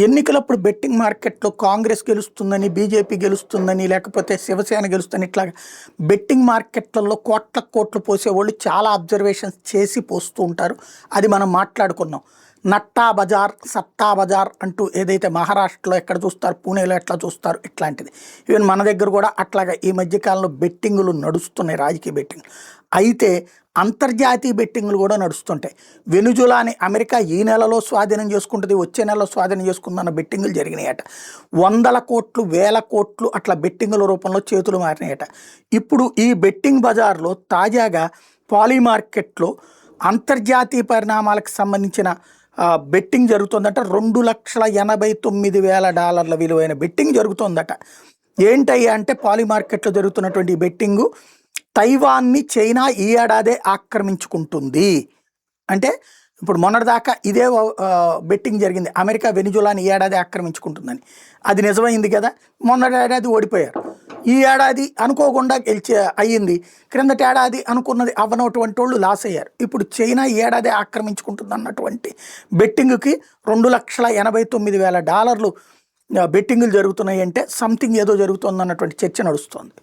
ఎన్నికలప్పుడు బెట్టింగ్ మార్కెట్‌లో కాంగ్రెస్ గెలుస్తుందని, బీజేపీ గెలుస్తుందని, లేకపోతే శివసేన గెలుస్తుందని ఇట్లాగా బెట్టింగ్ మార్కెట్‌లలో కోట్లు పోసేవాళ్ళు చాలా అబ్జర్వేషన్స్ చేసి పోస్తూ ఉంటారు. అది మనం మాట్లాడుకున్నాం. నట్టా బజార్, సత్తా బజార్ అంటూ ఏదైతే మహారాష్ట్రలో ఎక్కడ చూస్తారు, పూణేలో ఎట్లా చూస్తారు ఇట్లాంటిది. ఈవెన్ మన దగ్గర కూడా అట్లాగా ఈ మధ్య కాలంలో బెట్టింగులు నడుస్తున్నాయి, రాజకీయ బెట్టింగ్. అయితే అంతర్జాతీయ బెట్టింగ్లు కూడా నడుస్తుంటాయి. వెనుజులాని అమెరికా ఈ నెలలో స్వాధీనం చేసుకుంటుంది, వచ్చే నెలలో స్వాధీనం చేసుకుందన్న బెట్టింగులు జరిగినాయట. వందల కోట్లు, వేల కోట్లు అట్లా బెట్టింగుల రూపంలో చేతులు మారినాయట. ఇప్పుడు ఈ బెట్టింగ్ బజార్లో తాజాగా పాలీ మార్కెట్లో అంతర్జాతీయ పరిణామాలకు సంబంధించిన బెట్టింగ్ జరుగుతుందట. $2,89,000 విలువైన బెట్టింగ్ జరుగుతుందట. ఏంటయ్యా అంటే పాలీ మార్కెట్లో జరుగుతున్నటువంటి ఈ బెట్టింగు తైవాన్ని చైనా ఈ ఏడాదే ఆక్రమించుకుంటుంది. అంటే ఇప్పుడు మొన్నటిదాకా ఇదే బెట్టింగ్ జరిగింది, అమెరికా వెనిజులాని ఈ ఏడాది ఆక్రమించుకుంటుందని. అది నిజమైంది కదా, మొన్నటి ఏడాది ఓడిపోయారు. ఈ ఏడాది అనుకోకుండా అయ్యింది. క్రిందటి ఏడాది అనుకున్నది అవ్వనటువంటి వాళ్ళు లాస్ అయ్యారు. ఇప్పుడు చైనా ఈ ఏడాది ఆక్రమించుకుంటుంది అన్నటువంటి బెట్టింగ్కి $2,89,000 బెట్టింగులు జరుగుతున్నాయి. అంటే సంథింగ్ ఏదో జరుగుతుంది అన్నటువంటి చర్చ నడుస్తోంది.